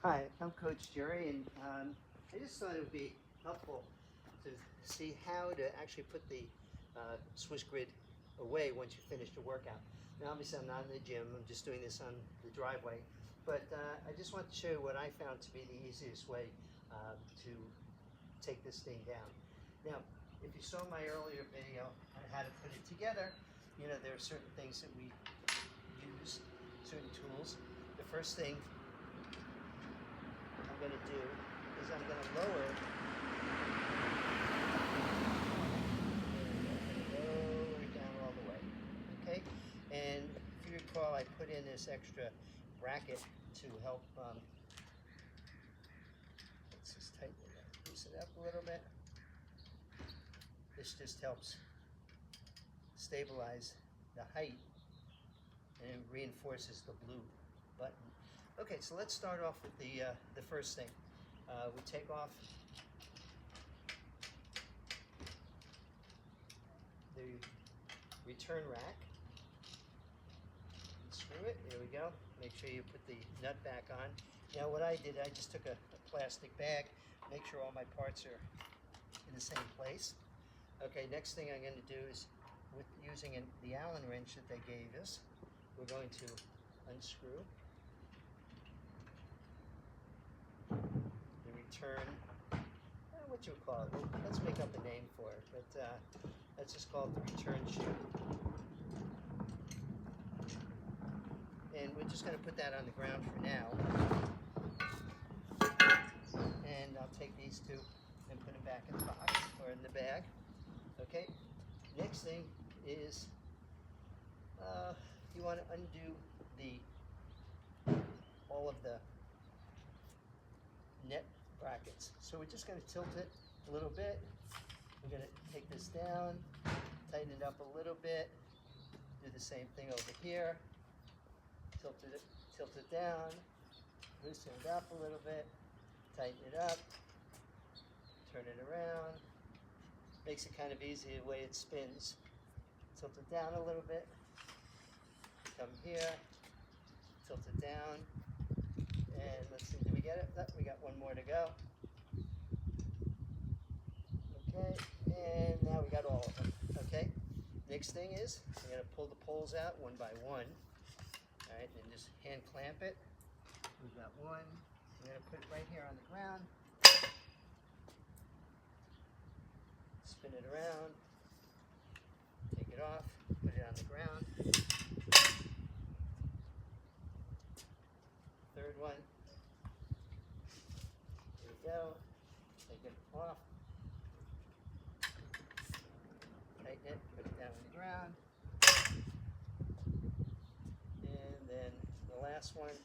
Hi, I'm Coach Jerry, and I just thought it would be helpful to see how to actually put the Swiss grid away once you finish the workout. Now, obviously, I'm not in the gym, I'm just doing this on the driveway, but I just want to show you what I found to be the easiest way to take this thing down. Now, if you saw my earlier video on how to put it together, you know, there are certain things that we use, certain tools. The first thing I'm going to do is I'm going to lower it down all the way, okay? And if you recall, I put in this extra bracket to help, let's just tighten it up, loosen it up a little bit. This just helps stabilize the height and it reinforces the blue button. Okay, so let's start off with the first thing. We take off the return rack, screw it, there we go. Make sure you put the nut back on. Now what I did, I just took a plastic bag, make sure all my parts are in the same place. Okay, next thing I'm going to do is, with using the Allen wrench that they gave us, we're going to unscrew the return, what you call it, let's make up a name for it, but let's just call it the return shoe. And we're just going to put that on the ground for now. And I'll take these two and put them back in the box, or in the bag. Okay, next thing is you want to undo all of the net brackets. So we're just going to tilt it a little bit. We're going to take this down, tighten it up a little bit, do the same thing over here, tilt it down, loosen it up a little bit, tighten it up, turn it around. Makes it kind of easy the way it spins. Tilt it down a little bit, come here, tilt it down, and let's see, did we get it? Oh, we got one more to go. Okay, and now we got all of them. Okay, next thing is we're going to pull the poles out one by one. All right, and just hand clamp it. We've got one. We're going to put it right here on the ground. Spin it around. Take it off. Put it on the ground. Third one. There we go. Take it off. Tighten it. Put it down on the ground. And then the last one,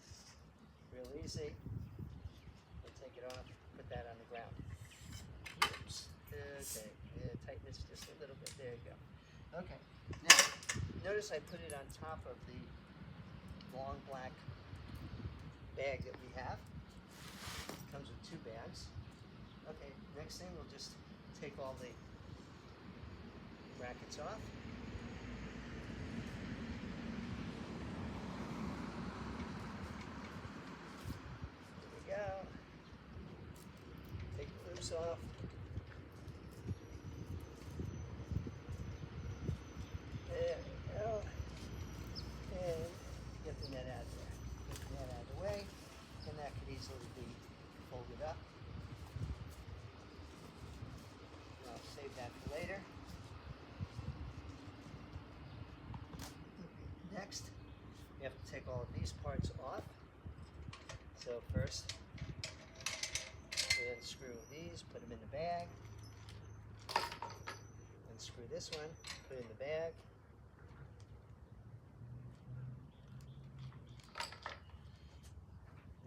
real easy. We'll take it off. Put that on the ground. Oops. Okay. Yeah, tighten this just a little bit. There you go. Okay. Now, notice I put it on top of the long black bag that we have. It comes with two bags. Okay, next thing we'll just take all the brackets off. There we go. Take the loops off. There we go. And get the net out of there. Get the net out of the way, and that could easily be folded up. And I'll save that for later. Next, you have to take all of these parts off. So first, we unscrew these, put them in the bag. Unscrew this one, put it in the bag.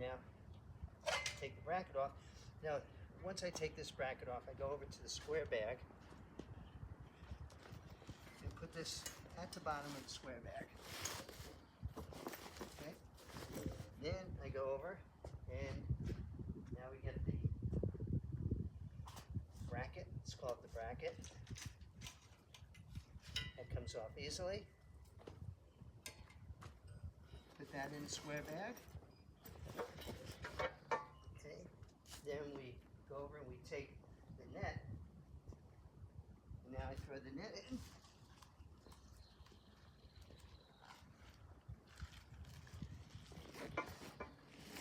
Now, take the bracket off. Now, once I take this bracket off, I go over to the square bag and put this at the bottom of the square bag. Okay. Then I go over and now we get the bracket. Let's call it the bracket. That comes off easily. Put that in the square bag. then we go over and we take the net. And now I throw the net in.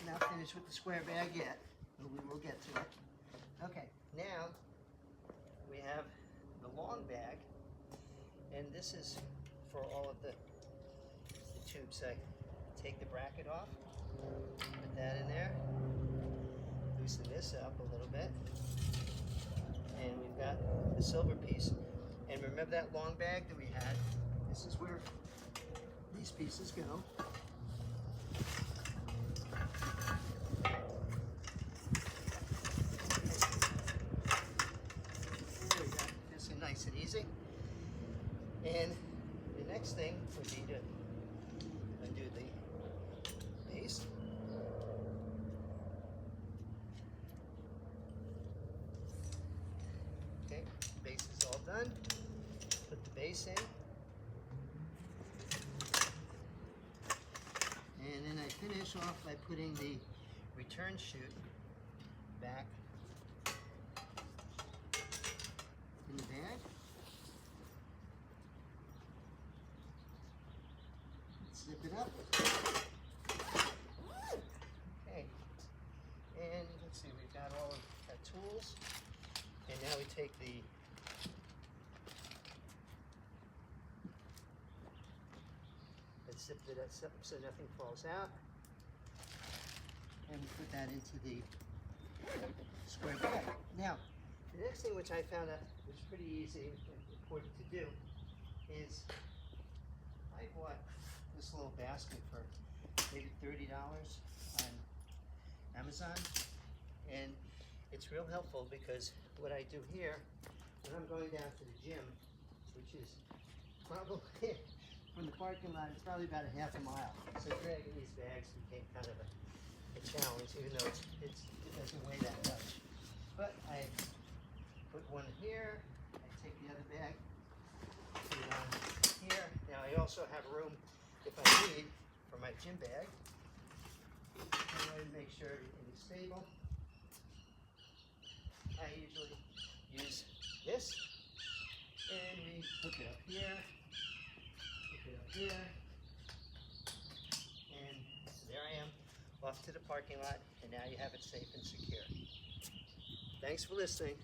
Not finished with the square bag yet, but we will get to it. Okay, now we have the long bag, and this is for all of the tubes. I take the bracket off, put that in there, loosen this up a little bit, and we've got the silver piece. And remember that long bag that we had? This is where these pieces go. There we go, just nice and easy. And the next thing would be to undo the base. Okay, base is all done. Put the base in. And then I finish off by putting the return chute back in the bag. Zip it up. Okay. And let's see, we've got all of our tools. And now we take the zip it up so nothing falls out. And we put that into the square bag. Now, the next thing which I found out was pretty easy and important to do is I bought this little basket for maybe $30 on Amazon, and it's real helpful because what I do here when I'm going down to the gym, which is probably from the parking lot, it's probably about a half a mile. So dragging these bags became kind of a challenge, even though it doesn't weigh that much. But I put one here, I take the other bag, put it on here. Now I also have room, if I need, for my gym bag. I want to make sure everything is stable. I usually use this, and we hook it up here, hook it up here, and so there I am, off to the parking lot, and now you have it safe and secure. Thanks for listening.